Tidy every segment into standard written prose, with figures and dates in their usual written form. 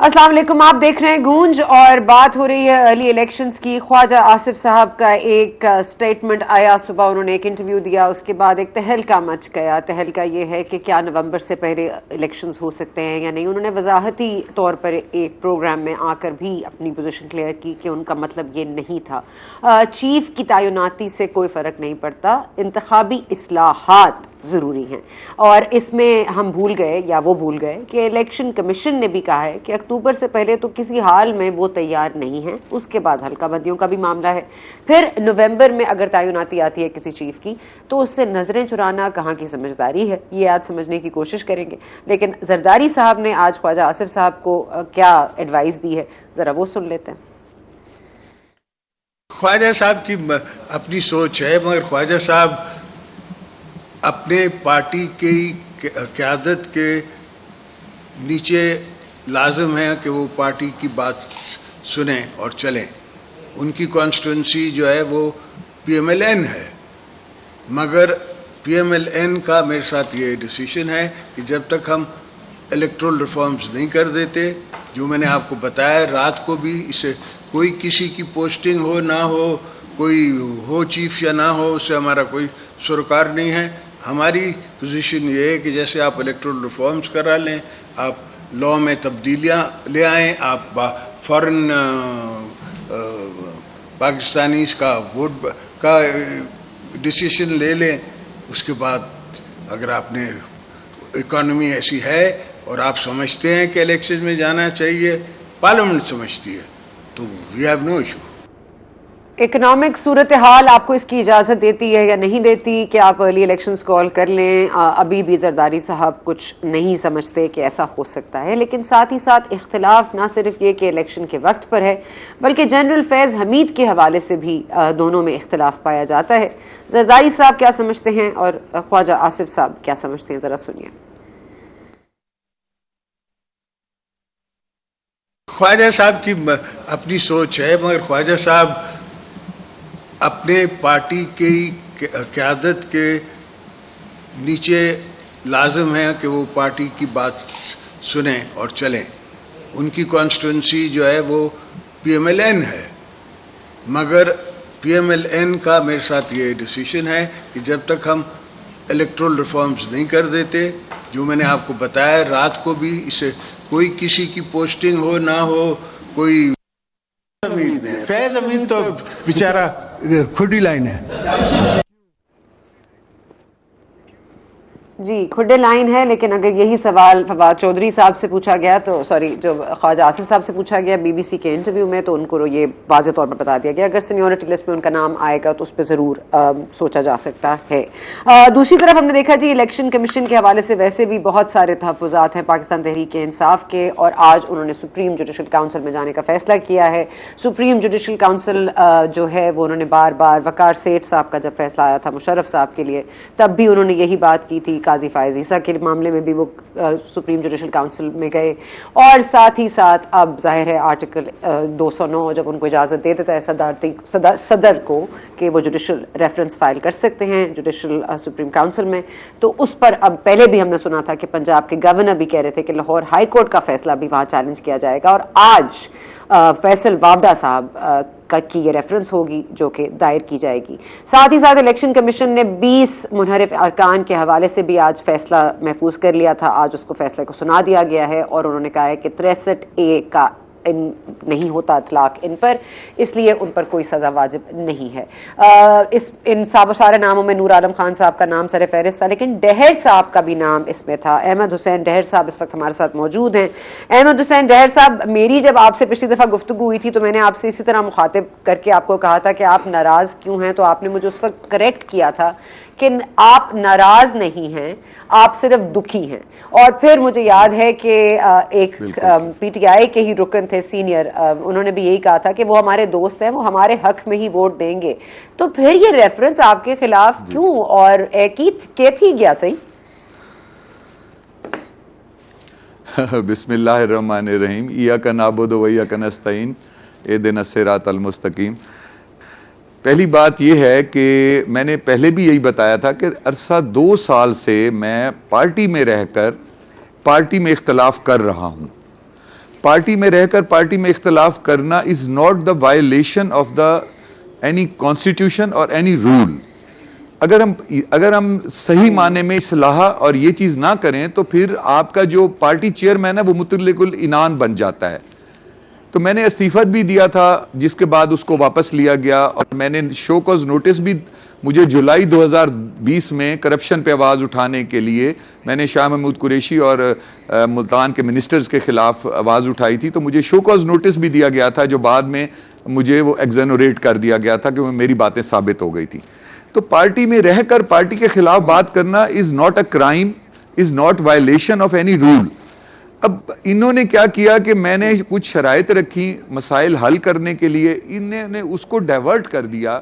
अस्सलाम वालेकुम, आप देख रहे हैं गूंज और बात हो रही है अर्ली इलेक्शंस की। ख्वाजा आसिफ साहब का एक स्टेटमेंट आया, सुबह उन्होंने एक इंटरव्यू दिया, उसके बाद एक तहलका मच गया। तहलका ये है कि क्या नवंबर से पहले इलेक्शंस हो सकते हैं या नहीं। उन्होंने वजाहती तौर पर एक प्रोग्राम में आकर भी अपनी पोजीशन क्लियर की कि उनका मतलब ये नहीं था। चीफ की तैनाती से कोई फ़र्क नहीं पड़ता, इंतखाबी इस्लाहात ज़रूरी हैं। और इसमें हम भूल गए या वो भूल गए कि इलेक्शन कमीशन ने भी कहा है कि अक्टूबर से पहले तो किसी हाल में वो तैयार नहीं है। उसके बाद हल्का बंदियों का भी मामला है। फिर नवंबर में अगर तैनाती आती है किसी चीफ की तो उससे नजरें चुराना कहाँ की समझदारी है, ये आज समझने की कोशिश करेंगे। लेकिन जरदारी साहब ने आज ख्वाजा आसिफ साहब को क्या एडवाइस दी है, जरा वो सुन लेते हैं। ख्वाजा साहब की अपनी सोच है, मगर ख्वाजा साहब अपने पार्टी की क़यादत के नीचे लाजम है कि वो पार्टी की बात सुने और चलें। उनकी कॉन्स्टिट्यूंसी जो है वो PMLN है, मगर PMLN का मेरे साथ ये डिसीजन है कि जब तक हम इलेक्टोरल रिफॉर्म्स नहीं कर देते, जो मैंने आपको बताया रात को भी, इसे कोई किसी की पोस्टिंग हो ना हो, कोई हो चीफ या ना हो, उससे हमारा कोई सरोकार नहीं है। हमारी पोजीशन ये है कि जैसे आप इलेक्टोरल रिफॉर्म्स करा लें, आप लॉ में तब्दीलियाँ ले आएँ, आप फॉरेन पाकिस्तानीज़ का वोट का डिसीजन ले लें। उसके बाद अगर आपने इकॉनमी ऐसी है और आप समझते हैं कि इलेक्शन में जाना चाहिए, पार्लियामेंट समझती है, तो we have no issue. Economic सूरत हाल आपको इसकी इजाज़त देती है या नहीं देती कि आप अर्ली इलेक्शंस कॉल कर लें? अभी भी जरदारी साहब कुछ नहीं समझते कि ऐसा हो सकता है, लेकिन साथ ही साथ इख्तिलाफ ना सिर्फ ये कि इलेक्शन के वक्त पर है, बल्कि जनरल फैज़ हमीद के हवाले से भी दोनों में इख्तिलाफ पाया जाता है। जरदारी साहब क्या समझते हैं और ख्वाजा आसिफ साहब क्या समझते हैं, ज़रा सुनिए। ख्वाजा साहब की अपनी सोच है, मगर ख्वाजा साहब अपने पार्टी की क़यादत के नीचे लाजम है कि वो पार्टी की बात सुने और चलें। उनकी कॉन्स्टिट्यूंसी जो है वो PMLN है, मगर PMLN का मेरे साथ ये डिसीजन है कि जब तक हम इलेक्टोरल रिफॉर्म्स नहीं कर देते, जो मैंने आपको बताया रात को भी, इसे कोई किसी की पोस्टिंग हो ना हो, कोई फैज अमीन तो बेचारा खुदी लाइन है जी, खुडे लाइन है। लेकिन अगर यही सवाल फवाद चौधरी साहब से पूछा गया तो सॉरी, जो ख्वाजा आसिफ साहब से पूछा गया BBC के इंटरव्यू में, तो उनको ये वाज़े तौर पर बता दिया गया अगर सीनियरिटी लिस्ट में उनका नाम आएगा तो उस पर ज़रूर सोचा जा सकता है। दूसरी तरफ हमने देखा जी, इलेक्शन कमीशन के हवाले से वैसे भी बहुत सारे तहफ़्फ़ुज़ात हैं पाकिस्तान तहरीक इंसाफ के, और आज उन्होंने सुप्रीम जुडिशल काउंसिल में जाने का फ़ैसला किया है। सुप्रीम जुडिशल काउंसिल जो है वो उन्होंने बार बार, वकार सेठ साहब का जब फैसला आया था मुशर्रफ साहब के लिए, तब भी उन्होंने यही बात की थी। काजी फायज़ ईसा के मामले में भी वो सुप्रीम जुडिशल काउंसिल में गए, और साथ ही साथ अब जाहिर है आर्टिकल 209 जब उनको इजाज़त दे देता है सदर को कि वो जुडिशल रेफरेंस फाइल कर सकते हैं जुडिशल सुप्रीम काउंसिल में, तो उस पर अब पहले भी हमने सुना था कि पंजाब के गवर्नर भी कह रहे थे कि लाहौर हाई कोर्ट का फैसला भी वहाँ चैलेंज किया जाएगा, और आज फैसल वावडा साहब की ये रेफरेंस होगी जो कि दायर की जाएगी। साथ ही साथ इलेक्शन कमीशन ने 20 मुनहरिफ अरकान के हवाले से भी आज फैसला महफूज कर लिया था। आज उसको फैसले को सुना दिया गया है और उन्होंने कहा है कि 63A का नहीं होता इतलाक इन पर, इसलिए उन पर कोई सज़ा वाजिब नहीं है। इन सारे नामों में नूर आलम खान साहब का नाम सर फहरिस्त था, लेकिन डहर साहब का भी नाम इसमें था। अहमद हुसैन डहर साहब इस वक्त हमारे साथ मौजूद हैं। अहमद हुसैन डहर साहब, मेरी जब आपसे पिछली दफ़ा गुफ्तगू हुई थी तो मैंने आपसे इसी तरह मुखातिब करके आपको कहा था कि आप नाराज़ क्यों हैं, तो आपने मुझे उस वक्त करेक्ट किया था कि आप नाराज नहीं हैं, आप सिर्फ दुखी हैं। और फिर मुझे याद है कि एक PTI के ही रुकन थे सीनियर, उन्होंने भी यही कहा था कि वो हमारे दोस्त हैं, वो हमारे हक में ही वोट देंगे। तो फिर ये रेफरेंस आपके खिलाफ क्यों, और के थी गया सही? बिस्मिल्लाहिर्रहमानिर्रहीम, इय्याका नअबुदु व इय्याका नस्तईन, इहदिना सिरातल मुस्तकीम। पहली बात यह है कि मैंने पहले भी यही बताया था कि अरसा 2 साल से मैं पार्टी में रहकर पार्टी में इख्तलाफ कर रहा हूँ। पार्टी में रहकर पार्टी में इख्तलाफ करना is not the violation of the any constitution और एनी रूल। अगर हम सही माने में इस्लाह और ये चीज ना करें तो फिर आपका जो पार्टी चेयरमैन है वो मुतल्लिकुल इनान बन जाता है। तो मैंने इस्तीफा भी दिया था, जिसके बाद उसको वापस लिया गया, और मैंने शो कॉज नोटिस भी, मुझे जुलाई 2020 में करप्शन पे आवाज़ उठाने के लिए मैंने शाह महमूद कुरैशी और मुल्तान के मिनिस्टर्स के खिलाफ आवाज़ उठाई थी, तो मुझे शो कॉज नोटिस भी दिया गया था, जो बाद में मुझे वो एग्जेनोरेट कर दिया गया था क्योंकि मेरी बातें साबित हो गई थी। तो पार्टी में रहकर पार्टी के खिलाफ बात करना is not a crime, is not violation of any rule. अब इन्होंने क्या किया कि मैंने कुछ शराइत रखी मसाइल हल करने के लिए, इन्होंने उसको डाइवर्ट कर दिया।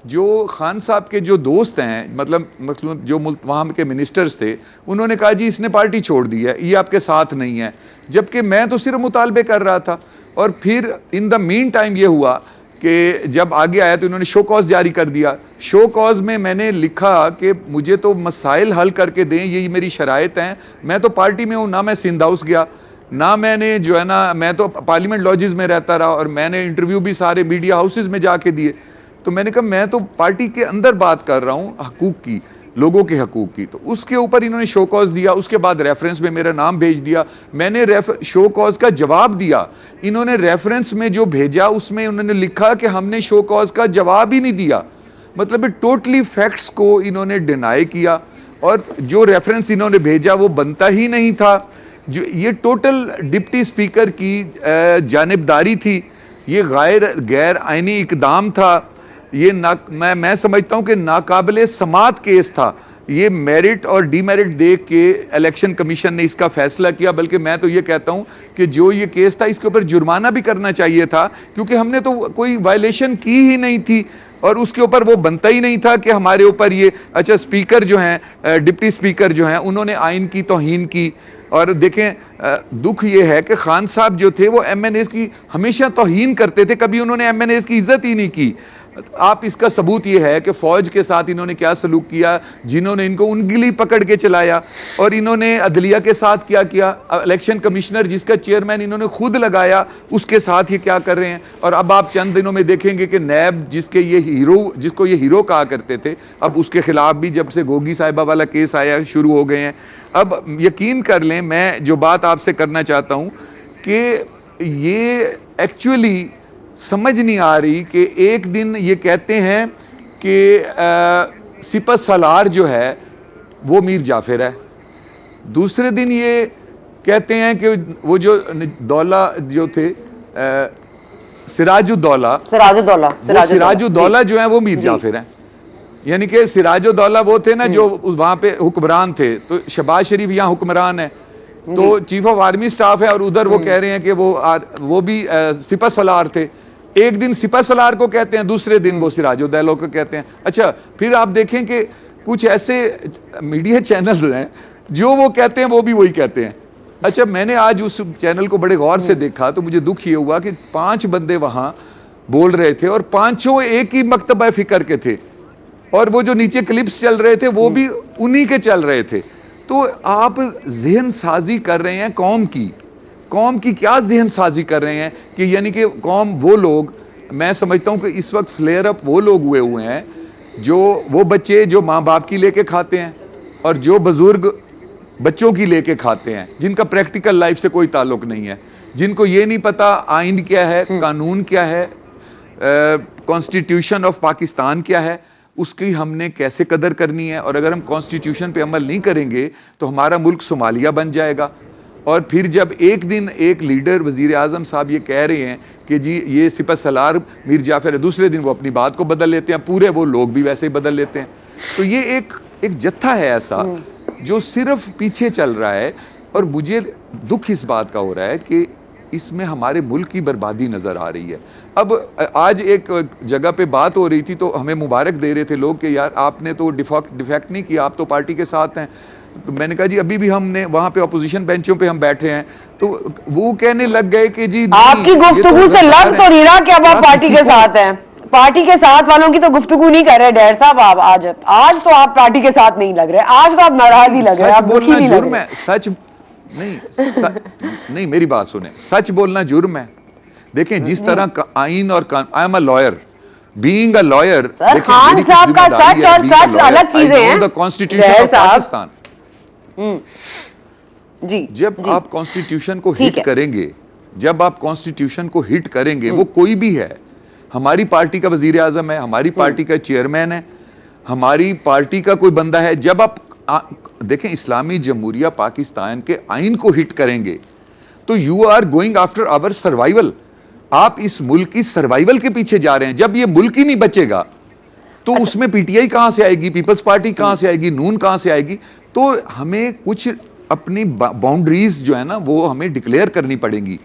जो खान साहब के जो दोस्त हैं, मतलब जो वहाँ के मिनिस्टर्स थे, उन्होंने कहा जी इसने पार्टी छोड़ दी है, ये आपके साथ नहीं है, जबकि मैं तो सिर्फ मुतालबे कर रहा था। और फिर इन द मीन टाइम ये हुआ कि जब आगे आया तो इन्होंने शो कॉज जारी कर दिया। शो कॉज में मैंने लिखा कि मुझे तो मसाइल हल करके दें, ये मेरी शराइत हैं। मैं तो पार्टी में हूँ, ना मैं सिंध हाउस गया, ना मैंने जो है ना, मैं तो पार्लियामेंट लॉजेस में रहता रहा, और मैंने इंटरव्यू भी सारे मीडिया हाउसेज में जाके दिए। तो मैंने कहा मैं तो पार्टी के अंदर बात कर रहा हूँ हकूक़ की, लोगों के हकूक़ की। तो उसके ऊपर इन्होंने शो कॉज दिया, उसके बाद रेफरेंस में मेरा नाम भेज दिया। मैंने शो कॉज का जवाब दिया, इन्होंने रेफरेंस में जो भेजा उसमें उन्होंने लिखा कि हमने शो कॉज का जवाब ही नहीं दिया। मतलब टोटली फैक्ट्स को इन्होंने डिनाई किया, और जो रेफरेंस इन्होंने भेजा वो बनता ही नहीं था। जो ये टोटल डिप्टी स्पीकर की जानिबदारी थी, ये गैर आइनी इकदाम था, ये मैं समझता हूं कि नाकाबिले समात केस था। ये मेरिट और डीमेरिट देख के इलेक्शन कमीशन ने इसका फैसला किया, बल्कि मैं तो ये कहता हूं कि जो ये केस था इसके ऊपर जुर्माना भी करना चाहिए था, क्योंकि हमने तो कोई वायलेशन की ही नहीं थी, और उसके ऊपर वो बनता ही नहीं था कि हमारे ऊपर ये, अच्छा स्पीकर जो हैं, डिप्टी स्पीकर जो हैं, उन्होंने आइन की तौहीन की। और देखें दुख ये है कि खान साहब जो थे वो MNAs की हमेशा तौहीन करते थे, कभी उन्होंने MNAs की इज्जत ही नहीं की। आप इसका सबूत ये है कि फौज के साथ इन्होंने क्या सलूक किया, जिन्होंने इनको उंगली पकड़ के चलाया, और इन्होंने अदलिया के साथ क्या किया, इलेक्शन कमिश्नर जिसका चेयरमैन इन्होंने खुद लगाया उसके साथ ये क्या कर रहे हैं। और अब आप चंद दिनों में देखेंगे कि नैब जिसको ये हीरो कहा करते थे, अब उसके खिलाफ भी जब से गोगी साहिबा वाला केस आया शुरू हो गए हैं। अब यकीन कर लें, मैं जो बात आपसे करना चाहता हूँ कि ये एक्चुअली समझ नहीं आ रही कि एक दिन ये कहते हैं कि सिपह सलार जो है वो मीर जाफिर है, दूसरे दिन ये कहते हैं कि वो जो दौला जो थे सिराजुद्दौला जो है वो मीर जाफिर हैं। यानी कि सिराजुद्दौला वो थे ना जो वहाँ पे हुक्मरान थे, तो शहबाज शरीफ यहाँ हुक्मरान है, तो चीफ ऑफ आर्मी स्टाफ है, और उधर वो कह रहे हैं कि वो भी सिपह सलार थे। एक दिन सिपह सलार को कहते हैं, दूसरे दिन वो सिराजुद्दौला को कहते हैं। अच्छा, फिर आप देखें कि कुछ ऐसे मीडिया चैनल्स हैं जो वो कहते हैं वो भी वही कहते हैं। अच्छा, मैंने आज उस चैनल को बड़े गौर से देखा तो मुझे दुख ये हुआ कि 5 बंदे वहां बोल रहे थे, और 5 एक ही मकतबा फिक्र के थे, और वो जो नीचे क्लिप्स चल रहे थे वो भी उन्हीं के चल रहे थे। तो आप जहन साजी कर रहे हैं कौम की क्या जहन साजी कर रहे हैं कि यानी कि कौम, वो लोग, मैं समझता हूं कि इस वक्त फ्लेयर अप वो लोग हुए हैं जो वो बच्चे जो माँ बाप की लेके खाते हैं, और जो बुजुर्ग बच्चों की लेके खाते हैं, जिनका प्रैक्टिकल लाइफ से कोई ताल्लुक नहीं है, जिनको ये नहीं पता आइन क्या है, कानून क्या है, कॉन्स्टिट्यूशन ऑफ पाकिस्तान क्या है, उसकी हमने कैसे कदर करनी है। और अगर हम कॉन्स्टिट्यूशन पे अमल नहीं करेंगे तो हमारा मुल्क सोमालिया बन जाएगा। और फिर जब एक दिन एक लीडर वज़ीर आज़म साहब ये कह रहे हैं कि जी ये सिपह सलार मीर जाफिर है, दूसरे दिन वो अपनी बात को बदल लेते हैं, पूरे वो लोग भी वैसे ही बदल लेते हैं। तो ये एक जत्था है ऐसा जो सिर्फ पीछे चल रहा है, और मुझे दुख इस बात का हो रहा है कि इसमें हमारे मुल्क की बर्बादी नज़र आ रही है। अब आज एक जगह पे बात हो रही थी तो हमें मुबारक दे रहे थे लोग कि यार आपने तो डिफेक्ट नहीं किया, आप तो पार्टी के साथ हैं। तो मैंने कहा जी अभी भी हमने वहाँ पे अपोजिशन बेंचों पे हम बैठे हैं, तो वो कहने लग गए कि जी आपकी गुफ्तगू से लग तो नहीं रहा कि अब आप पार्टी के साथ हैं। पार्टी के साथ वालों की तो गुफ्तगू नहीं कर रहे डैर साहब आप। आज तो आप पार्टी के साथ नहीं लग रहे, आज तो आप नाराज ही लग रहे हैं, आप दुखी नहीं लग रहे। नहीं, मेरी बात सुने, सच बोलना जुर्म है। देखें जिस तरह का आइन और I am a lawyer, being a lawyer, Khan sahab का सच और सच अलग चीजें हैं। The constitution of Pakistan. जी, जब आप कॉन्स्टिट्यूशन को हिट करेंगे, जब आप कॉन्स्टिट्यूशन को हिट करेंगे, वो कोई भी है, हमारी पार्टी का वजीर आजम है, हमारी पार्टी का चेयरमैन है, हमारी पार्टी का कोई बंदा है, जब आप देखें इस्लामी जमहूरिया पाकिस्तान के आइन को हिट करेंगे तो you are going after our survival. आप इस मुल्क की सर्वाइवल के पीछे जा रहे हैं। जब ये मुल्क ही नहीं बचेगा तो उसमें पीटीआई कहां से आएगी, पीपल्स पार्टी कहां से आएगी, नून कहां से आएगी? तो हमें कुछ अपनी बाउंड्रीज जो है ना वो हमें डिक्लेयर करनी पड़ेगी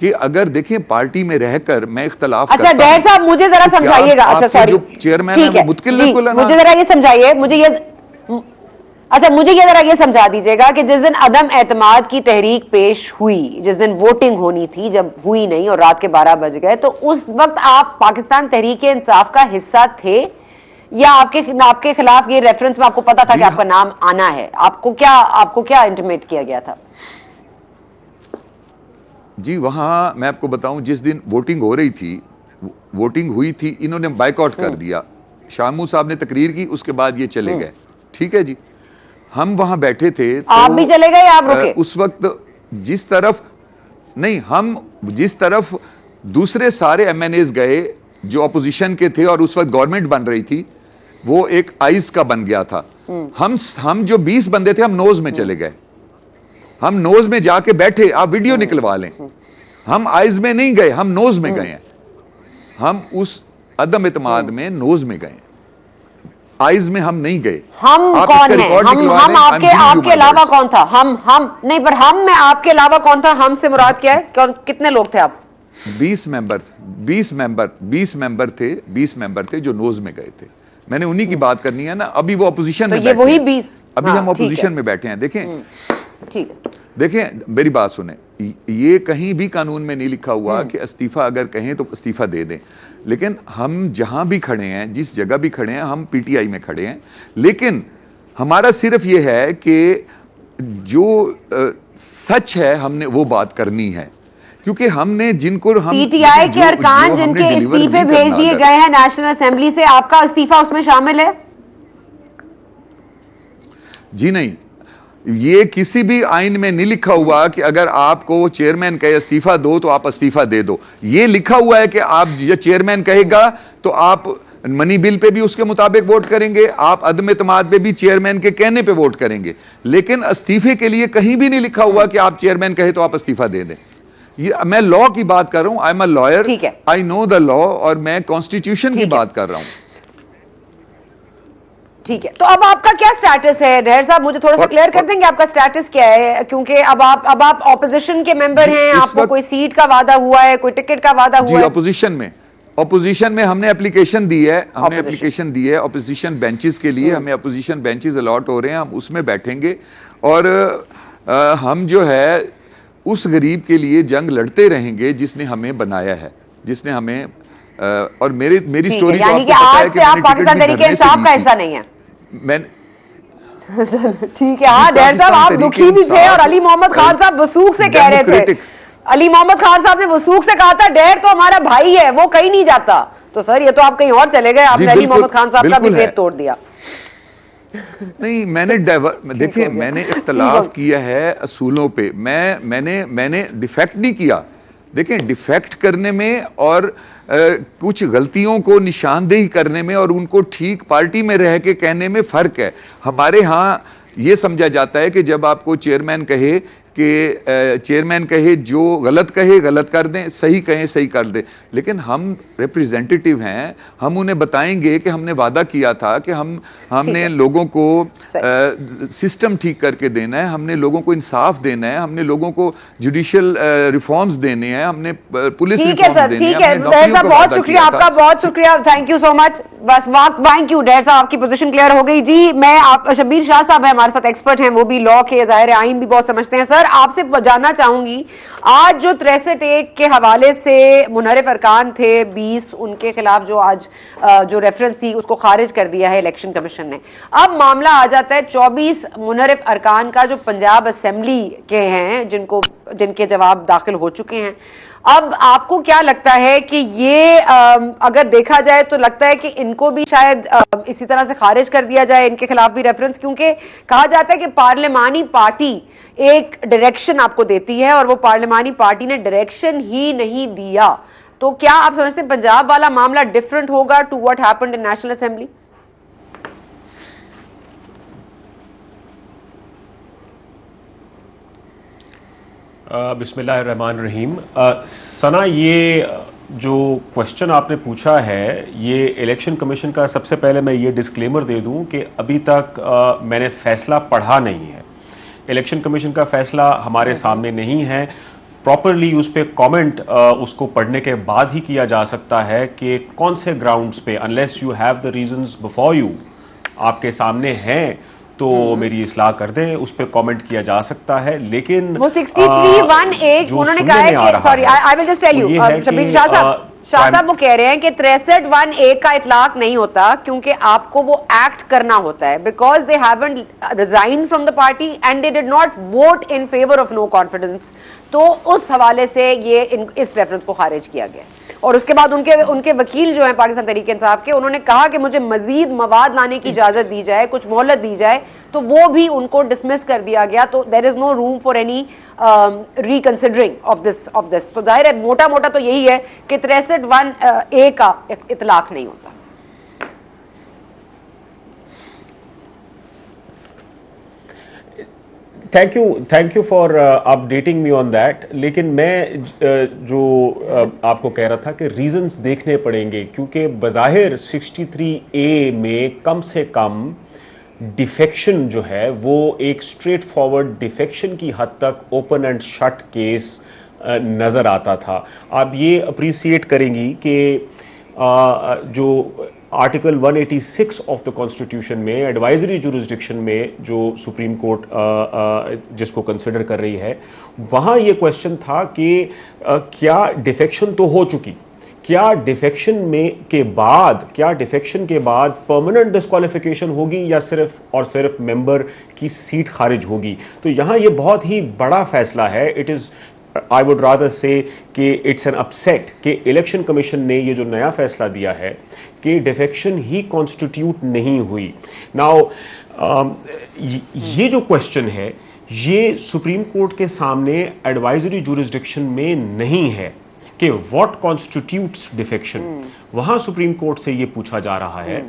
कि अगर देखें पार्टी में रहकर मैं इख्तलाफ अच्छा डैर साहब मुझे जरा समझाइएगा। अच्छा सॉरी, जो चेयरमैन है वो मुतकिल मुझे जरा ये समझाइए, मुझे ये जरा ये समझा दीजिएगा कि जिस दिन अदम एतमाद की तहरीक पेश हुई, जिस दिन वोटिंग होनी थी, जब हुई नहीं और रात के 12 बज गए, तो उस वक्त आप पाकिस्तान तहरीक इंसाफ का हिस्सा थे या आपके खिलाफ ये रेफरेंस में आपको पता था कि आपका नाम आना है? आपको क्या इंटीमेट किया गया था? जी वहां मैं आपको बताऊं, जिस दिन वोटिंग हो रही थी, वोटिंग हुई थी, इन्होंने बाइकआउट कर दिया। शामू साहब ने तकरीर की, उसके बाद ये चले गए। ठीक है जी, हम वहां बैठे थे तो आप भी चले गए, आप रुके? उस वक्त जिस तरफ नहीं, हम जिस तरफ दूसरे सारे एमएनएस गए जो अपोजिशन के थे और उस वक्त गवर्नमेंट बन रही थी, वो एक आइज का बन गया था। हम जो 20 बंदे थे हम नोज में चले गए, हम नोज में जाके बैठे, आप वीडियो निकलवा लें। हम आइज में नहीं गए, हम नोज में गए हैं। हम उस अदम इत्माद में नोज में गए, आइज में हम नहीं गए। हम कौन हैं? हम आपके अलावा कौन था? हम नहीं, पर हम में आपके अलावा कौन था? हम से मुराद क्या है? कितने लोग थे आप? 20 मेंबर थे जो नोज में गए थे। मैंने उन्हीं की बात करनी है ना। अभी वो अपोजिशन में बैठे हैं। वही 20 अभी हम अपोजिशन में बैठे हैं। देखें, ठीक है, देखें मेरी बात सुने, ये कहीं भी कानून में नहीं लिखा हुआ कि इस्तीफा अगर कहें तो इस्तीफा दे दें। लेकिन हम जहां भी खड़े हैं, जिस जगह भी खड़े हैं, हम पीटीआई में खड़े हैं। लेकिन हमारा सिर्फ ये है कि जो सच है हमने वो बात करनी है, क्योंकि हमने जिनको हम पीटीआई के अरकान जिनके इस्तीफे भेज दिए गए हैं नेशनल असेंबली से, आपका इस्तीफा उसमें शामिल है? जी नहीं, ये किसी भी आइन में नहीं लिखा हुआ कि अगर आपको चेयरमैन कहे इस्तीफा दो तो आप इस्तीफा दे दो। ये लिखा हुआ है कि आप जो चेयरमैन कहेगा तो आप मनी बिल पे भी उसके मुताबिक वोट करेंगे, आप अदम इत्माद पे भी चेयरमैन के कहने पे वोट करेंगे। लेकिन इस्तीफे के लिए कहीं भी नहीं लिखा हुआ कि आप चेयरमैन कहे तो आप इस्तीफा दे दें। ये मैं लॉ की बात कर रहा हूं, आई am a lawyer, I know the law, और मैं कॉन्स्टिट्यूशन की बात कर रहा हूं। ठीक है, तो अब आपका क्या स्टेटस है डहर साहब? मुझे थोड़ा सा क्लियर कर देंगे आपका स्टेटस क्या है? क्योंकि अब आप ऑपोजिशन के मेंबर हैं, आपको कोई सीट का वादा हुआ है, कोई टिकट का वादा हुआ है? ऑपोजिशन में हमने एप्लीकेशन दी है, ऑपोजिशन बेंचेस के लिए हमें ऑपोजिशन बेंचेस अलॉट हो रहे हैं, हम उसमें बैठेंगे और हम जो है उस गरीब के लिए जंग लड़ते रहेंगे जिसने हमें बनाया है, जिसने हमें और मेरी स्टोरी तो आपको पता है कि आप पाकिस्तान तहरीक इंसाफ का हिस्सा नहीं है। ठीक है, हाँ डहर साहब आप दुखी भी थे और अली मोहम्मद खान साहब वसूख से कह रहे थे, अली मोहम्मद खान साहब ने वसूख से कहा था डहर तो हमारा भाई है, वो कहीं नहीं जाता। तो सर ये तो आप कहीं और चले गए, आपने अली मोहम्मद खान साहब का भी भेद तोड़ दिया। नहीं, देखिए मैंने इख्तलाफ किया है असूलों पे, मैंने डिफेक्ट नहीं किया। देखें, डिफेक्ट करने में और कुछ गलतियों को निशानदेही करने में और उनको ठीक पार्टी में रह के कहने में फर्क है। हमारे यहाँ ये समझा जाता है कि जब आपको चेयरमैन कहे कि चेयरमैन कहे जो गलत कहे गलत कर दें, सही कहें सही कर दें। लेकिन हम रिप्रेजेंटेटिव हैं, हम उन्हें बताएंगे कि हमने वादा किया था कि हमने लोगों को सिस्टम ठीक करके देना है, हमने लोगों को इंसाफ देना है, हमने लोगों को जुडिशियल रिफॉर्म्स देने हैं, हमने पुलिस रिफॉर्म्स देने हैं। बहुत शुक्रिया आपका, बहुत शुक्रिया, थैंक यू सो मच। बस थैंक यू डैड साहब, आपकी पोजीशन क्लियर हो गई जी। मैं आप शब्बीर शाह साहब है हमारे साथ, एक्सपर्ट हैं, वो भी लॉ के जाहिर आइन भी बहुत समझते हैं। सर आपसे जानना चाहूंगी, आज जो 63 के हवाले से मुनहरिफ अरकान थे 20, उनके खिलाफ जो आज जो रेफरेंस थी उसको खारिज कर दिया है इलेक्शन कमीशन ने। अब मामला आ जाता है 24 मुनहरिफ अरकान का जो पंजाब असेंबली के हैं, जिनके जवाब दाखिल हो चुके हैं। अब आपको क्या लगता है कि ये अगर देखा जाए तो लगता है कि इनको भी शायद इसी तरह से खारिज कर दिया जाए, इनके खिलाफ भी रेफरेंस, क्योंकि कहा जाता है कि पार्लिमानी पार्टी एक डायरेक्शन आपको देती है और वो पार्लिमानी पार्टी ने डायरेक्शन ही नहीं दिया। तो क्या आप समझते हैं पंजाब वाला मामला डिफरेंट होगा to what happened in National Assembly? बिस्मिल्लाहिर्रहमानिर्रहीम। सना, ये जो क्वेश्चन आपने पूछा है ये इलेक्शन कमीशन का, सबसे पहले मैं ये डिस्क्लेमर दे दूं कि अभी तक मैंने फैसला पढ़ा नहीं है। इलेक्शन कमीशन का फैसला हमारे सामने नहीं है। प्रॉपरली उस पर कॉमेंट उसको पढ़ने के बाद ही किया जा सकता है कि कौन से ग्राउंड्स पे, unless you have the reasons before you, आपके सामने हैं तो मेरी इस्लाह कर दें, उस पर कमेंट किया जा सकता है। लेकिन वो 63(1)(a) उन्होंने कहा है कि, sorry I will just tell you, Shabbir Shah sahab वो कह रहे हैं कि 63(1)(a) का इतलाक नहीं होता क्योंकि आपको वो एक्ट करना होता है, because they haven't resign from the party and they did not vote in favour of no confidence. तो उस हवाले से ये इस रेफरेंस को खारिज किया गया। और उसके बाद उनके वकील जो हैं पाकिस्तान तहरीक इंसाफ के, उन्होंने कहा कि मुझे मजीद मवाद लाने की इजाजत दी जाए, कुछ मोहलत दी जाए, तो वो भी उनको डिसमिस कर दिया गया। तो there is no room for any reconsidering of this. तो जाहिर है मोटा मोटा तो यही है कि 63(1)(a) का इतलाक नहीं होता। Thank you for updating me on that. लेकिन मैं जो आपको कह रहा था कि रीजंस देखने पड़ेंगे, क्योंकि बज़ाहिर 63(a) में कम से कम डिफेक्शन जो है वो एक स्ट्रेट फॉरवर्ड डिफेक्शन की हद तक ओपन एंड शट केस नज़र आता था। आप ये अप्रिसिएट करेंगी कि जो आर्टिकल 186 ऑफ द कॉन्स्टिट्यूशन में एडवाइजरी जुरिस्डिक्शन में जो सुप्रीम कोर्ट जिसको कंसिडर कर रही है, वहाँ ये क्वेश्चन था कि क्या डिफेक्शन तो हो चुकी, क्या डिफेक्शन के बाद परमानेंट डिस्क्वालिफिकेशन होगी या सिर्फ और सिर्फ मेंबर की सीट खारिज होगी। तो यहाँ ये बहुत ही बड़ा फैसला है। It is, I would rather से कि इट्स एन अपसेट कि इलेक्शन कमीशन ने ये जो नया फैसला दिया है कि डिफेक्शन ही कॉन्स्टिट्यूट नहीं हुई। नाउ ये जो क्वेश्चन है ये सुप्रीम कोर्ट के सामने एडवाइजरी जुरिस्डिक्शन में नहीं है कि व्हाट कॉन्स्टिट्यूट्स डिफेक्शन। वहां सुप्रीम कोर्ट से ये पूछा जा रहा है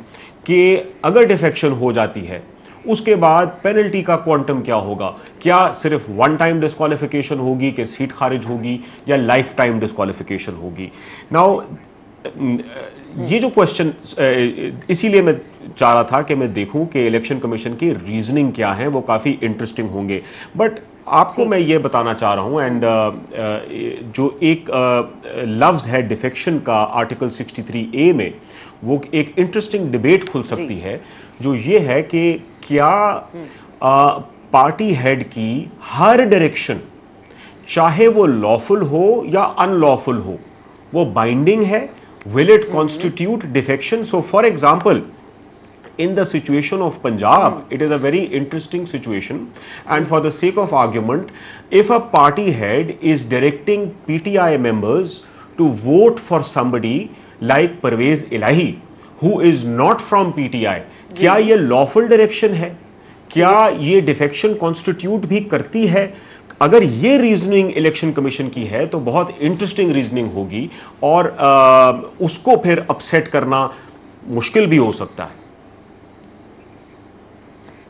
कि अगर डिफेक्शन हो जाती है उसके बाद पेनल्टी का क्वांटम क्या होगा, क्या सिर्फ वन टाइम डिस्क्वालिफिकेशन होगी कि सीट खारिज होगी, या लाइफ टाइम डिस्क्वालिफिकेशन होगी। नाउ ये जो क्वेश्चन, इसीलिए मैं चाह रहा था कि मैं देखूं कि इलेक्शन कमीशन की रीजनिंग क्या है, वो काफ़ी इंटरेस्टिंग होंगे। बट आपको मैं ये बताना चाह रहा हूं, एंड जो एक लफ्ज़ है डिफेक्शन का आर्टिकल 63(a) में, वो एक इंटरेस्टिंग डिबेट खुल सकती है, जो ये है कि क्या पार्टी हेड की हर डायरेक्शन, चाहे वो लॉफुल हो या अनलॉफुल हो, वो बाइंडिंग है? Will it constitute defection? So for example, in the situation of Punjab, it is a very interesting situation, and for the sake of argument, if a party head is directing PTI members to vote for somebody like Parvez Ilahi who is not from PTI, क्या ये lawful direction है? क्या ये defection constitute भी करती है? अगर ये रीजनिंग इलेक्शन कमीशन की है तो बहुत इंटरेस्टिंग रीजनिंग होगी, और उसको फिर अपसेट करना मुश्किल भी हो सकता है।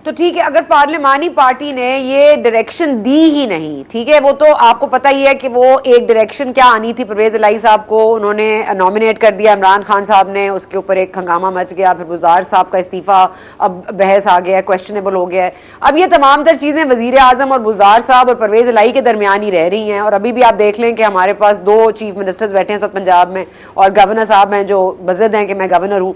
तो ठीक है, अगर पार्लिमानी पार्टी ने ये डायरेक्शन दी ही नहीं, ठीक है, वो तो आपको पता ही है कि वो एक डायरेक्शन क्या आनी थी, परवेज इलाही साहब को उन्होंने नॉमिनेट कर दिया, इमरान खान साहब ने, उसके ऊपर एक हंगामा मच गया, फिर बुज़दार साहब का इस्तीफा, अब बहस आ गया, क्वेश्चनेबल हो गया है। अब ये तमाम तर चीज़ें वज़ीर आज़म और बुज़दार साहब और परवेज इलाही के दरमियान ही रह रही हैं। और अभी भी आप देख लें कि हमारे पास 2 चीफ मिनिस्टर्स बैठे हैं इस वक्त पंजाब में, और गवर्नर साहब हैं जो बज़द हैं कि मैं गवर्नर हूँ,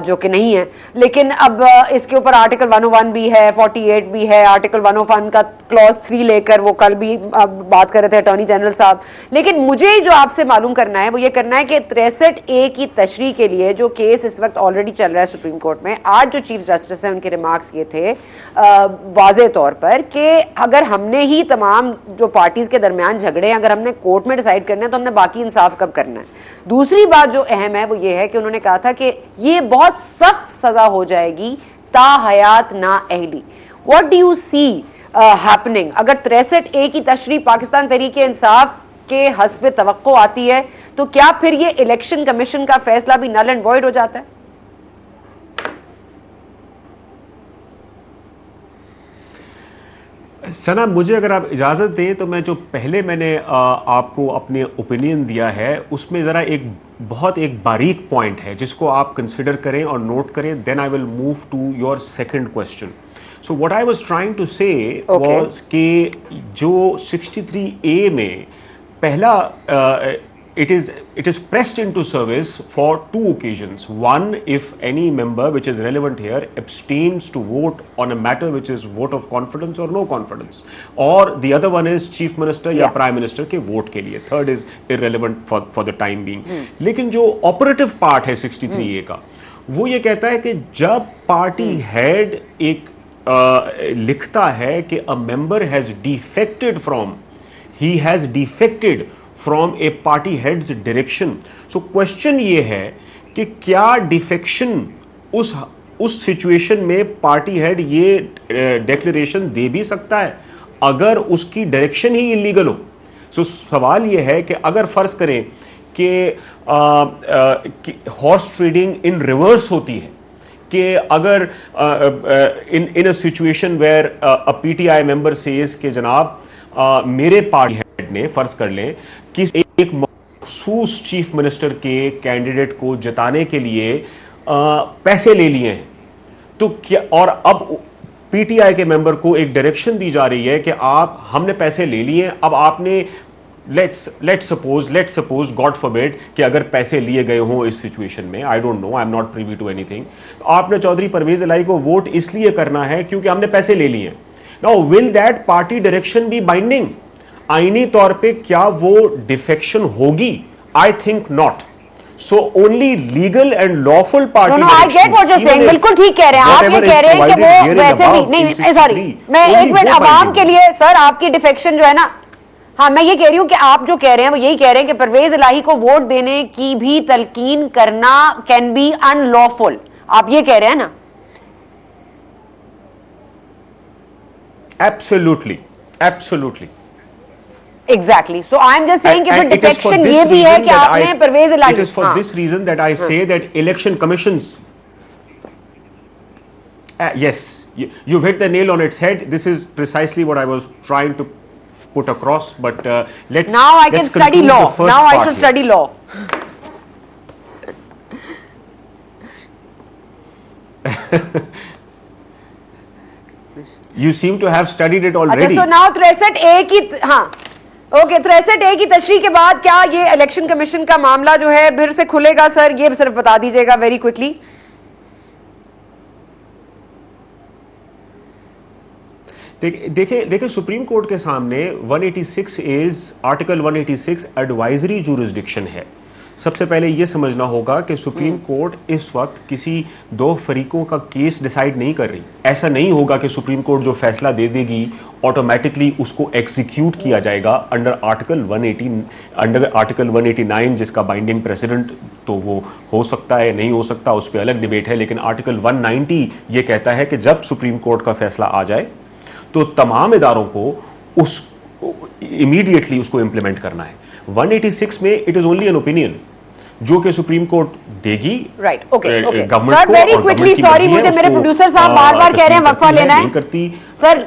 जो कि नहीं है। लेकिन अब इसके ऊपर आर्टिकल 101 भी है, 48 भी है, आर्टिकल 101 का क्लॉज 3 लेकर वो कल भी बात कर रहे थे अटॉर्नी जनरल साहब। लेकिन मुझे जो आपसे मालूम करना है वो ये करना है कि 63A की तशरीह के लिए जो केस इस वक्त ऑलरेडी चल रहा है सुप्रीम कोर्ट में, आज जो चीफ जस्टिस है उनके रिमार्क्स ये थे वाज़े तौर पर कि अगर हमने ही तमाम जो पार्टीज के दरमियान झगड़े हैं अगर हमने कोर्ट में डिसाइड करना है तो हमने बाकी इंसाफ कब करना है। दूसरी बात जो अहम है वो ये है कि उन्होंने कहा था कि ये बहुत सख्त सजा हो जाएगी ताहयात ना Ahli. What do you see happening अगर 63A की तशरीह पाकिस्तान तहरीक इंसाफ के हस्ब तवक्को आती है, तो क्या फिर ये इलेक्शन कमीशन का फैसला भी नल एंड वॉइड हो जाता है? सना, मुझे अगर आप इजाज़त दें तो मैं जो पहले मैंने आपको अपने ओपिनियन दिया है उसमें ज़रा एक बारीक पॉइंट है जिसको आप कंसिडर करें और नोट करें, then I will move to your second question. So what I was trying to say was कि जो 63A में पहला it is pressed into service for 2 occasions. One, if any member which is relevant here abstains to vote on a matter which is vote of confidence or no confidence, or the other one is chief minister या prime minister के vote के लिए. Third is irrelevant for the time being. लेकिन जो operative part है 63A का, वो ये कहता है कि जब पार्टी हेड एक लिखता है कि a member has defected from a party head's direction. So question ये है कि क्या डिफेक्शन उस सिचुएशन में पार्टी हेड ये डिक्लेरेशन दे भी सकता है अगर उसकी डायरेक्शन ही इलीगल हो। सो सवाल ये है कि अगर फर्ज करें कि हॉर्स ट्रेडिंग इन रिवर्स होती है, कि अगर in a situation where a PTI member says कि जनाब मेरे पार्टी हेड ने फर्ज कर लें कि एक मखसूस चीफ मिनिस्टर के कैंडिडेट को जिताने के लिए पैसे ले लिए हैं, तो क्या, और अब पीटीआई के मेंबर को एक डायरेक्शन दी जा रही है कि आप हमने पैसे ले लिए, अब आपने लेट्स सपोज गॉड फॉरबिड कि अगर पैसे लिए गए हों इस सिचुएशन में, I don't know, I am not privy to anything, आपने चौधरी परवेज इलाही को वोट इसलिए करना है क्योंकि हमने पैसे ले लिए। Now will that party direction be binding? आईनी तौर पे क्या वो डिफेक्शन होगी? I think not. So only legal and lawful party. No, I get what you are saying, बिल्कुल ठीक कह रहे हैं आप। ये कह रहे हैं कि वो वैसे भी नहीं, सॉरी, मैं एक मिनट आवाम के लिए, सर आपकी डिफेक्शन जो है ना, हाँ मैं ये कह रही हूं कि आप जो कह रहे हैं वो यही कह रहे हैं कि परवेज इलाही को वोट देने की भी तलकीन करना कैन बी अनलॉफुल, आप ये कह रहे हैं ना? Absolutely, absolutely, Exactly. So I am just saying कि फिर डिफेक्शन ये भी है कि आपने परवेज इलाही, it is for this reason that I say that election commissions, yes, you've hit the nail on its head. This is precisely what I was trying to put across, but let's now I can study law. Now I should study law. You seem to have studied it already. अच्छा, so now 63A की, हाँ okay, 63A की तशरीह के बाद क्या ये election commission का मामला जो है फिर से खुलेगा सर? ये सिर्फ बता दीजिएगा वेरी क्विकली। देखिए सुप्रीम कोर्ट के सामने 186 इज आर्टिकल 186 एडवाइजरी जुरिस्डिक्शन है। सबसे पहले यह समझना होगा कि सुप्रीम कोर्ट इस वक्त किसी 2 फरीकों का केस डिसाइड नहीं कर रही। ऐसा नहीं होगा कि सुप्रीम कोर्ट जो फैसला दे देगी ऑटोमेटिकली उसको एग्जीक्यूट किया जाएगा अंडर आर्टिकल 189, जिसका बाइंडिंग प्रेसिडेंट तो वो हो सकता है नहीं हो सकता, उस पर अलग डिबेट है, लेकिन आर्टिकल 190 ये कहता है कि जब सुप्रीम कोर्ट का फैसला आ जाए तो तमाम इदारों को इमीडिएटली उसको इंप्लीमेंट करना है। 186 में it is only an opinion. जो कि सुप्रीम कोर्ट देगी। Right, okay okay government sir, को, वेरी और क्विकली, गवर्नमेंट की सॉरी, मर्जी है, मुझे मेरे उसको, प्रोड्यूसर साहब बार बार कह रहे हैं वक्फा लेना नहीं है करती सर।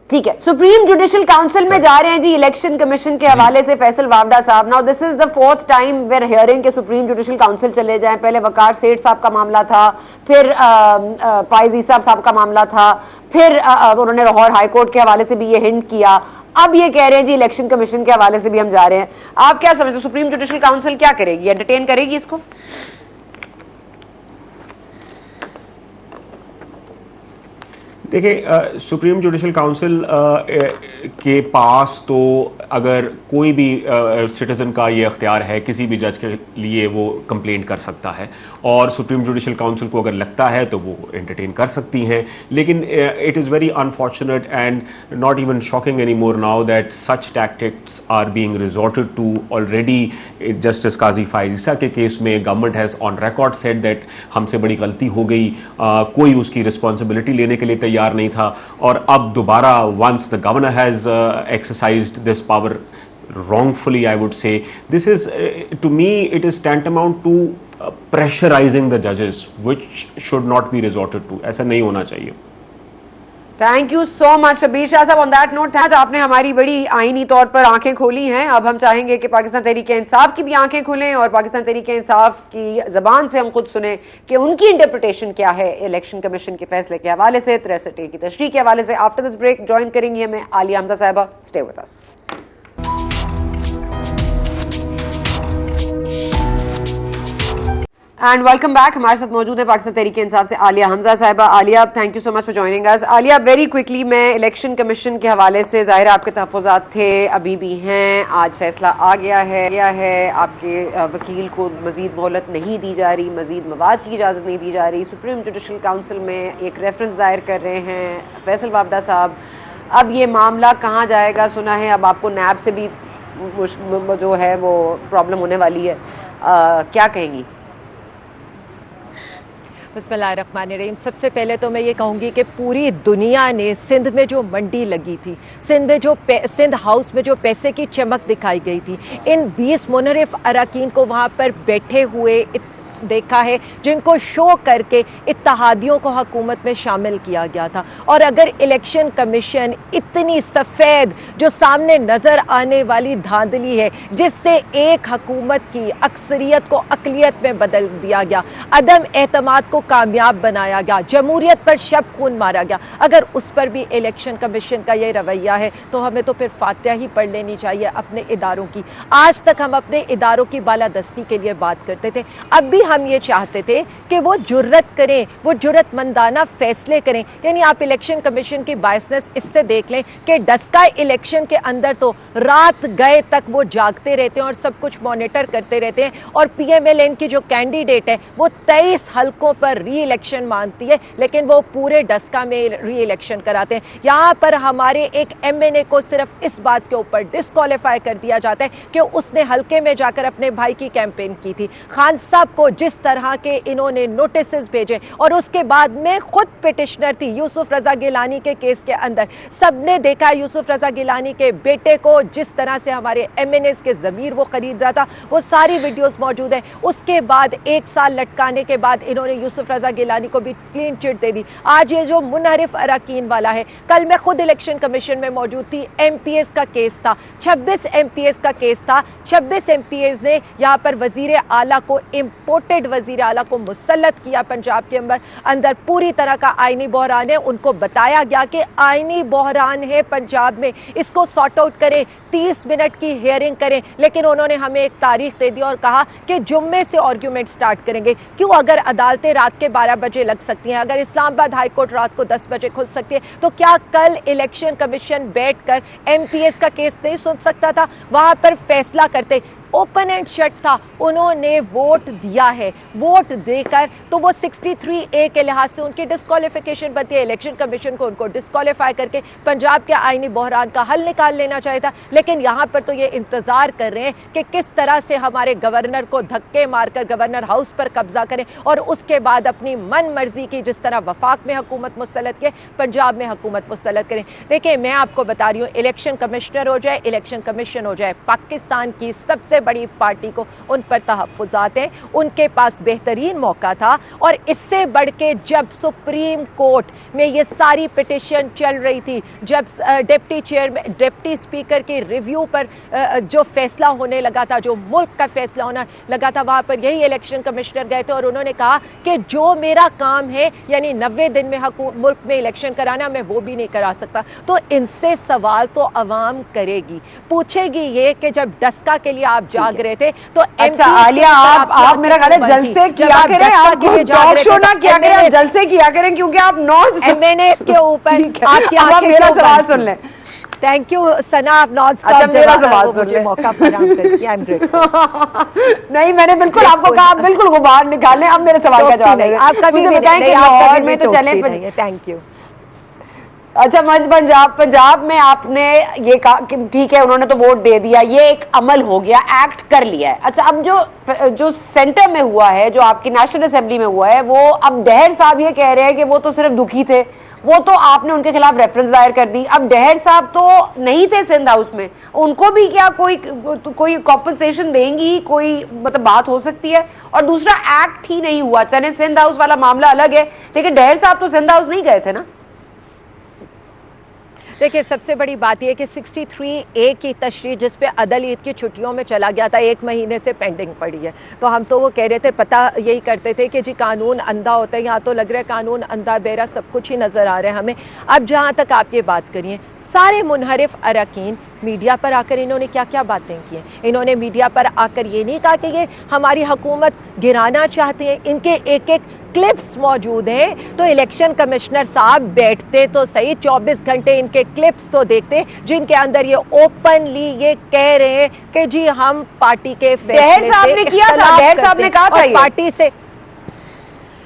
ठीक है, सुप्रीम जुडिशियल काउंसिल में जा रहे हैं जी इलेक्शन कमीशन के हवाले से Faisal Vawda sahab. Now this is the fourth time where hearing के सुप्रीम जुडिशियल काउंसिल चले जाएं। पहले वकार सेठ साहब का मामला था, फिर फाइज ईसा साहब का मामला था, फिर उन्होंने लाहौर हाई कोर्ट के हवाले से भी ये हिंट किया, अब ये कह रहे हैं जी इलेक्शन कमीशन के हवाले से भी हम जा रहे हैं। आप क्या समझते हैं, सुप्रीम जुडिशियल काउंसिल क्या करेगी, एंटरटेन करेगी इसको? देखिए, सुप्रीम जुडिशियल काउंसिल के पास तो अगर कोई भी सिटीजन का ये अख्तियार है, किसी भी जज के लिए वो कंप्लेंट कर सकता है, और सुप्रीम जुडिशियल काउंसिल को अगर लगता है तो वो एंटरटेन कर सकती हैं। लेकिन it is very unfortunate and not even shocking any more now that such tactics are being resorted to already. Justice Qazi Faez Isa के केस में government has on record said that हमसे बड़ी गलती हो गई, कोई उसकी रिस्पॉन्सिबिलिटी लेने के लिए तैयार नहीं था, और अब दोबारा once the governor has exercised this power wrongfully, I would say, this is to me it is tantamount to pressurizing the judges, which should not be resorted to. ऐसा नहीं होना चाहिए। Thank you so much Shabbir Shah sahab. On that note, आज आपने हमारी बड़ी आईनी तौर पर आंखें खोली हैं। अब हम चाहेंगे कि पाकिस्तान तहरीक इंसाफ की भी आंखें खुलें और पाकिस्तान तहरीक इंसाफ की जबान से हम खुद सुने कि उनकी इंटरप्रिटेशन क्या है इलेक्शन कमीशन के फैसले के हवाले से, 63A की तशरीह के हवाले से। आफ्टर दिस ब्रेक ज्वाइन करेंगी हमें आलिया हमजा साहिबा। Stay with us. And welcome back. हमारे साथ मौजूद है पाकिस्तान तहरीक इंसाफ से आलिया हमजा साहिबा। Alia, thank you so much for joining us. Alia, very quickly, मैं इलेक्शन कमीशन के हवाले से, ज़ाहिर आपके तहफ़्फ़ुज़ात थे, अभी भी हैं, आज फैसला आ गया है, आपके वकील को मज़ीद मोहलत नहीं दी जा रही, मज़ीद मवाद की इजाज़त नहीं दी जा रही। सुप्रीम जुडिशल काउंसिल में एक रेफरेंस दायर कर रहे हैं फैसल वावडा साहब। अब ये मामला कहाँ जाएगा, सुना है अब आपको नैब से भी जो है वो प्रॉब्लम होने वाली है, क्या कहेंगी? बिस्मिल्लाहिर्रहमानिर्रहीम। सबसे पहले तो मैं ये कहूँगी कि पूरी दुनिया ने सिंध में जो मंडी लगी थी, सिंध हाउस में जो पैसे की चमक दिखाई गई थी, इन 20 मुनरिफ अरकान को वहाँ पर बैठे हुए देखा है, जिनको शो करके इत्तेहादियों को हुकूमत में शामिल किया गया था। और अगर इलेक्शन कमीशन इतनी सफ़ेद जो सामने नज़र आने वाली धांधली है, जिससे एक हुकूमत की अक्सरियत को अक़लियत में बदल दिया गया, अदम एतमाद को कामयाब बनाया गया, जमहूरियत पर शब खून मारा गया, अगर उस पर भी इलेक्शन कमीशन का ये रवैया है तो हमें तो फिर फातिहा ही पढ़ लेनी चाहिए अपने इदारों की। आज तक हम अपने इदारों की बालादस्ती के लिए बात करते थे, अब भी हम ये चाहते थे कि वो जुर्रत करें, वो जुर्रतमंदाना फैसले करें। यानी आप इलेक्शन कमीशन की बायसनेस इससे देख लें कि डस्का इलेक्शन के अंदर तो रात गए तक वो जागते रहते हैं और सब कुछ मॉनिटर करते रहते हैं, और PMLN की जो कैंडिडेट है वो 23 हल्कों पर री इलेक्शन मांगती है, लेकिन वो पूरे डस्का में री इलेक्शन कराते हैं। यहाँ पर हमारे एक MNA को सिर्फ इस बात के ऊपर डिस्क्वालीफाई कर दिया जाता है कि उसने हल्के में जाकर अपने भाई की कैंपेन की थी। खान साहब को जिस तरह के इन्होंने नोटिस भेजे, और उसके बाद में खुद पिटिशनर थी यूसुफ रजा गिलानी के केस के अंदर, सबने देखा यूसुफ रजा गिलानी के बेटे को जिस तरह से हमारे MNAs के ज़मीर वो खरीद रहा था, वो सारी वीडियोस मौजूद है। उसके बाद 1 साल लटकाने के बाद इन्होंने यूसुफ रजा गिलानी को भी क्लीन चिट दे दी। आज ये जो मुनहरिफ अरकान वाला है, कल मैं खुद इलेक्शन कमीशन में मौजूद थी, MPS का केस था, 26 MPS का केस था, 26 MPS ने यहाँ पर वजीर आला को, इम्पोर्टेड वजीर आला को मुसल्लत किया पंजाब के अंदर। पूरी तरह का आईनी बहरान है, उनको बताया गया कि आईनी बहरान है पंजाब में, इसको सॉर्ट आउट करें, 30 मिनट की हियरिंग करें, लेकिन उन्होंने हमें एक तारीख दे दी और कहा कि जुम्मे से आर्ग्यूमेंट स्टार्ट करेंगे। क्यों? अगर अदालतें रात के 12 बजे लग सकती हैं, अगर इस्लामाबाद हाई कोर्ट रात को 10 बजे खुल सकती है, तो क्या कल इलेक्शन कमीशन बैठकर MPS का केस नहीं सुन सकता था? वहां पर फैसला करते, ओपन एंड शट था, उन्होंने वोट दिया है वोट देकर, तो वो 63A के लिहाज से उनकी डिस्क्वालिफिकेशन बनती है। इलेक्शन कमीशन को उनको डिस्क्वालीफाई करके पंजाब के आईनी बहरान का हल निकाल लेना चाहिए था। लेकिन यहाँ पर तो ये इंतजार कर रहे हैं कि किस तरह से हमारे गवर्नर को धक्के मारकर गवर्नर हाउस पर कब्जा करें और उसके बाद अपनी मन मर्जी की, जिस तरह वफाक में हुकूमत मुसल्लत के, पंजाब में हुकूमत मुसल्लत करें। देखिए, मैं आपको बता रही हूँ, इलेक्शन कमिश्नर हो जाए, इलेक्शन कमीशन हो जाए, पाकिस्तान की सबसे बड़ी पार्टी को उन पर तहफ़्फ़ुज़ात हैं। उनके पास बेहतरीन मौका था, और इससे बढ़ के जब सुप्रीम कोर्ट में ये सारी पिटिशन चल रही थी, जब डिप्टी स्पीकर की रिव्यू पर जो फैसला होने लगा था, जो मुल्क का फैसला होना लगा था, वहाँ पर यही इलेक्शन कमिश्नर गए थे और उन्होंने कहा कि जो मेरा काम है, यानी 90 दिन में मुल्क में इलेक्शन कराना, मैं वो भी नहीं करा सकता। तो इनसे सवाल तो अवाम करेगी, पूछेगी ये कि जब डस्का के लिए आप जाग रहे थे तो अच्छा आलिया, आप मेरा ख्याल है जलसे किया करें, आप टॉक शो ना किया करें, आप जलसे किया करें, क्योंकि आप मैंने इसके ऊपर मेरा सवाल सुन लें। थैंक यू सना, आप नॉन स्टॉप मेरा सवाल सुन ले, मौका फराहम करके आई एम ग्रेटफुल। नहीं, मैंने बिल्कुल आपको कहा, आप बिल्कुल गुबार निकालें। अब मेरे सवाल का जवाब दें। आप कभी भी बताएं कि लाहौर में तो चले। Thank you. अच्छा, पंजाब में आपने ये कहा कि ठीक है, उन्होंने तो वोट दे दिया, ये एक अमल हो गया, एक्ट कर लिया है। अच्छा, अब जो सेंटर में हुआ है, जो आपकी नेशनल असेंबली में हुआ है, वो अब डहर साहब ये कह रहे हैं कि वो तो सिर्फ दुखी थे, वो तो आपने उनके खिलाफ रेफरेंस दायर कर दी। अब डहर साहब तो नहीं थे सिंध हाउस में, उनको भी क्या कोई कॉम्पनसेशन देंगी, कोई मतलब बात हो सकती है? और दूसरा, एक्ट ही नहीं हुआ, चले सिंध हाउस वाला मामला अलग है, लेकिन डहर साहब तो सिंध हाउस नहीं गए थे ना। देखिए, सबसे बड़ी बात यह कि 63A की तशरीह जिस पे अदल ईद की छुट्टियों में चला गया था, 1 महीने से पेंडिंग पड़ी है। तो हम तो वो कह रहे थे, पता यही करते थे कि जी कानून अंधा होता है, यहाँ तो लग रहा है कानून अंधा बेरा सब कुछ ही नज़र आ रहा है हमें। अब जहाँ तक आप ये बात करिए, सारे मुनहरिफ अरकान मीडिया पर आकर इन्होंने क्या क्या बातें की हैं। इन्होंने मीडिया पर आकर ये नहीं कहा कि ये हमारी हुकूमत गिराना चाहते हैं, इनके एक एक क्लिप्स मौजूद हैं। तो इलेक्शन कमिश्नर साहब बैठते तो सही, 24 घंटे इनके क्लिप्स तो देखते, जिनके अंदर ये ओपनली ये कह रहे हैं कि जी हम पार्टी के फैसले से इख्तिलाफ करते हैं, पार्टी से।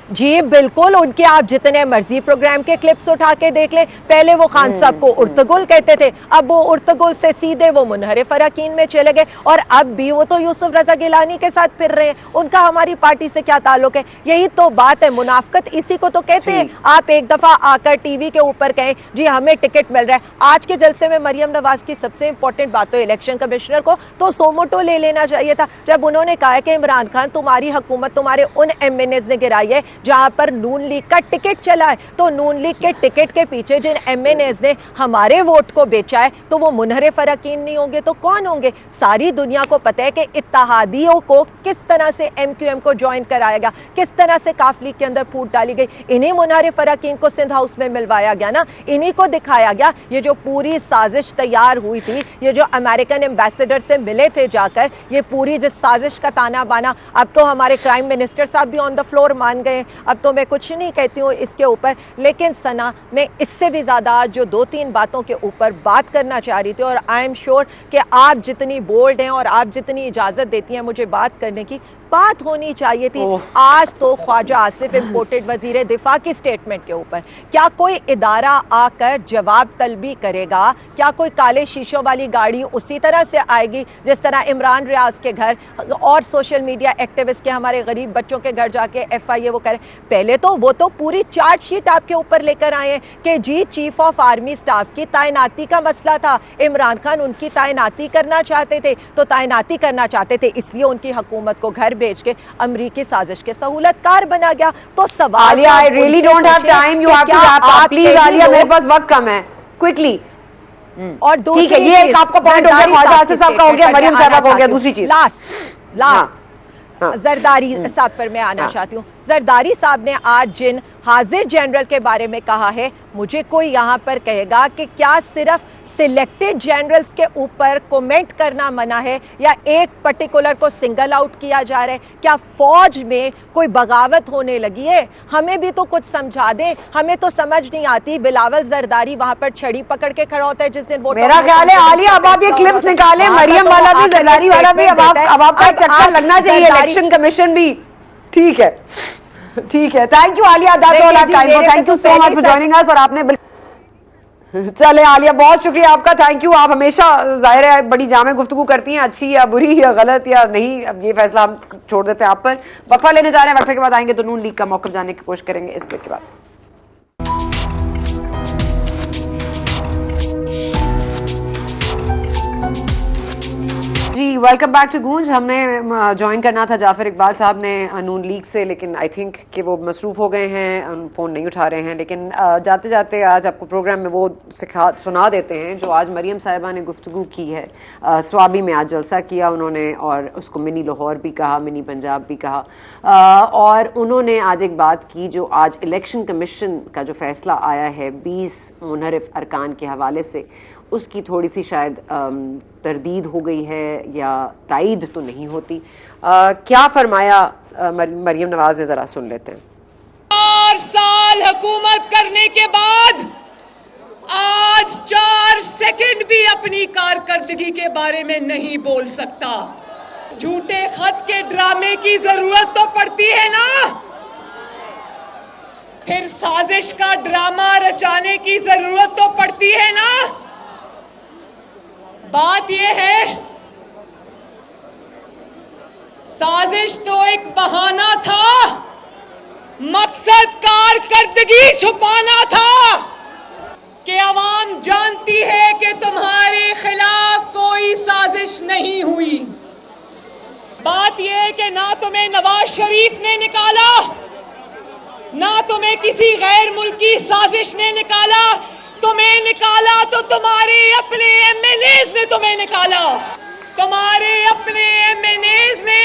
जी बिल्कुल, उनके आप जितने मर्जी प्रोग्राम के क्लिप्स उठा के देख ले। पहले वो खान साहब को उर्तगुल कहते थे, अब वो उर्तगुल से सीधे वो मुनहरिफ अरकान में चले गए, और अब भी वो तो यूसुफ रजा गिलानी के साथ फिर रहे हैं। उनका हमारी पार्टी से क्या ताल्लुक है? यही तो बात है, मुनाफकत इसी को तो कहते हैं। आप एक दफा आकर टीवी के ऊपर कहें जी हमें टिकट मिल रहा है। आज के जलसे में मरियम नवाज की सबसे इंपॉर्टेंट बात तो इलेक्शन कमिश्नर को तो सोमोटो ले लेना चाहिए था, जब उन्होंने कहा कि इमरान खान तुम्हारी हुकूमत तुम्हारे उन MNAs ने गिराई है जहां पर नून लीग का टिकट चला है। तो नून लीग के टिकट के पीछे जिन MNAs ने हमारे वोट को बेचा है, तो वो मुनहरिफ अरकान नहीं होंगे तो कौन होंगे? सारी दुनिया को पता है कि इत्तेहादियों को किस तरह से MQM को ज्वाइन कराया गया, किस तरह से काफ लीग के अंदर फूट डाली गई। इन्हीं मुनहरिफ अरकान को सिंध हाउस में मिलवाया गया ना, इन्हीं को दिखाया गया। ये जो पूरी साजिश तैयार हुई थी, ये जो अमेरिकन एम्बेसडर से मिले थे जाकर, ये पूरी जिस साजिश का ताना बाना, अब तो हमारे प्राइम मिनिस्टर साहब भी ऑन द फ्लोर मान गए। अब तो मैं कुछ नहीं कहती हूँ इसके ऊपर, लेकिन सना मैं इससे भी ज़्यादा आज जो 2-3 बातों के ऊपर बात करना चाह रही थी, और आई एम श्योर कि आप जितनी बोल्ड हैं और आप जितनी इजाज़त देती हैं मुझे बात करने की, बात होनी चाहिए थी। आज तो ख्वाजा आसिफ इम्पोर्टेड वजीर दिफा की स्टेटमेंट के ऊपर क्या कोई इदारा आकर जवाब तलबी करेगा? क्या कोई काले शीशों वाली गाड़ी उसी तरह से आएगी जिस तरह इमरान रियाज के घर और सोशल मीडिया एक्टिविस्ट के हमारे गरीब बच्चों के घर जाके FIA वो करे? पहले तो वो तो पूरी चार्जशीट आपके ऊपर लेकर आए हैं कि जी चीफ ऑफ आर्मी स्टाफ की तैनाती का मसला था, इमरान खान उनकी तैनाती करना चाहते थे, तो तैनाती करना चाहते थे इसलिए उनकी हुकूमत को घर भेज के अमरीकी साजिश के सहूलतकार बना गया। तो सवाल Alia, I really don't have time, you have to wrap up, please Alia, मेरे पास वक्त कम है, क्विकली। और ठीक है, ये एक आपका पॉइंट हो गया, ख्वाजा आसिफ साहब का हो गया, मरियम साहबा का हो गया। दूसरी चीज लास्ट जरदारी साहब पर मैं आना चाहती हूँ। जरदारी साहब ने आज जिन हाजिर जनरल के बारे में कहा है, मुझे कोई यहाँ पर कहेगा कि क्या सिर्फ सिलेक्टेड जनरल्स के ऊपर कमेंट करना मना है या एक पर्टिकुलर को सिंगल आउट किया जा रहा है? क्या फौज में कोई बगावत होने लगी है? हमें भी तो कुछ समझा दें, हमें तो समझ नहीं आती। बिलावल जरदारी वहां पर छड़ी पकड़ के खड़ा होता है जिस दिन वोट। मेरा ख्याल है आलिया, अब आप ये क्लिप्स निकालें, मरियम वाला भी, जरदारी वाला भी, अब आपका चक्कर लगना चाहिए, इलेक्शन कमीशन भी। ठीक है, ठीक है, thank you Alia, that's all I have time for, thank you so much for joining us. और आपने चले आलिया, बहुत शुक्रिया आपका, थैंक यू। आप हमेशा जाहिर है बड़ी जामे गुफ्तगू करती हैं, अच्छी या बुरी या गलत या नहीं, अब ये फैसला हम छोड़ देते हैं आप पर। वक्फा लेने जा रहे हैं, वक्फे के बाद आएंगे तो नून लीग का मौक़िफ़ जानने की कोशिश करेंगे इस ब्रेक के बाद। जी वेलकम बैक टू गूंज। हमने ज्वाइन करना था जाफर इकबाल साहब ने नून लीग से, लेकिन आई थिंक कि वो मसरूफ़ हो गए हैं, फ़ोन नहीं उठा रहे हैं। लेकिन जाते जाते आज आपको प्रोग्राम में वो सुना देते हैं जो आज मरियम साहिबा ने गुफ्तगू की है। स्वाबी में आज जलसा किया उन्होंने, और उसको मिनी लाहौर भी कहा, मिनी पंजाब भी कहा। और उन्होंने आज एक बात की जो आज इलेक्शन कमीशन का जो फैसला आया है 20 मुनहरिफ अरकान के हवाले से, उसकी थोड़ी सी शायद तरदीद हो गई है या तायीद तो नहीं होती। क्या फरमाया मरियम नवाज ने, जरा सुन लेते हैं। 4 साल हुकूमत करने के बाद आज 4 सेकंड भी अपनी कारकर्दगी के बारे में नहीं बोल सकता। झूठे खत के ड्रामे की जरूरत तो पड़ती है ना, फिर साजिश का ड्रामा रचाने की जरूरत तो पड़ती है ना। बात यह है, साजिश तो एक बहाना था, मकसद कारकर्दगी छुपाना था कि अवाम जानती है कि तुम्हारे खिलाफ कोई साजिश नहीं हुई। बात यह है कि ना तुम्हें नवाज शरीफ ने निकाला, ना तुम्हें किसी गैर मुल्की साजिश ने निकाला, तुम्हें निकाला तो तुम्हारे अपने एमएनएज ने तुम्हें निकाला, तुम्हारे अपने एमएनएज ने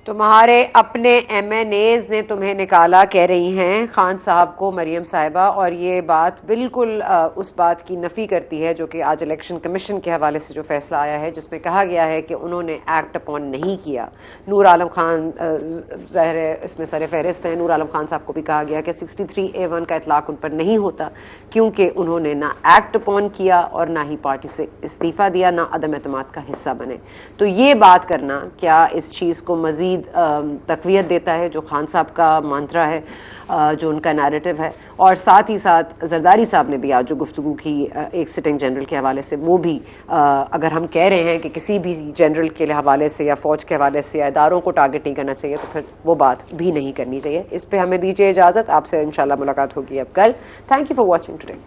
तुम्हारे अपने एमएनएज ने तुम्हें निकाला, कह रही हैं खान साहब को मरियम साहिबा। और ये बात बिल्कुल उस बात की नफ़ी करती है जो कि आज इलेक्शन कमीशन के हवाले से जो फैसला आया है, जिसमें कहा गया है कि उन्होंने एक्ट अपॉन नहीं किया। नूर आलम खान ज़ाहिर है इसमें सर फहरिस्त हैं। नूर आलम खान साहब को भी कहा गया कि 63A1 का इतलाक़ उन पर नहीं होता, क्योंकि उन्होंने ना एक्ट अपॉन किया और ना ही पार्टी से इस्तीफ़ा दिया, ना अदम एतमाद का हिस्सा बने। तो ये बात करना क्या इस चीज़ को मज़ीद तक़वियत देता है, जो खान साहब का मंत्रा है, जो उनका नैरेटिव है। और साथ ही साथ जरदारी साहब ने भी आज जो गुफ्तगू की एक सिटिंग जनरल के हवाले से, वो भी अगर हम कह रहे हैं कि किसी भी जनरल के हवाले से या फ़ौज के हवाले से या इदारों को टारगेट नहीं करना चाहिए, तो फिर वो बात भी नहीं करनी चाहिए। इस पर हमें दीजिए इजाज़त, आपसे इंशाल्लाह मुलाकात होगी अब कल। Thank you for watching today.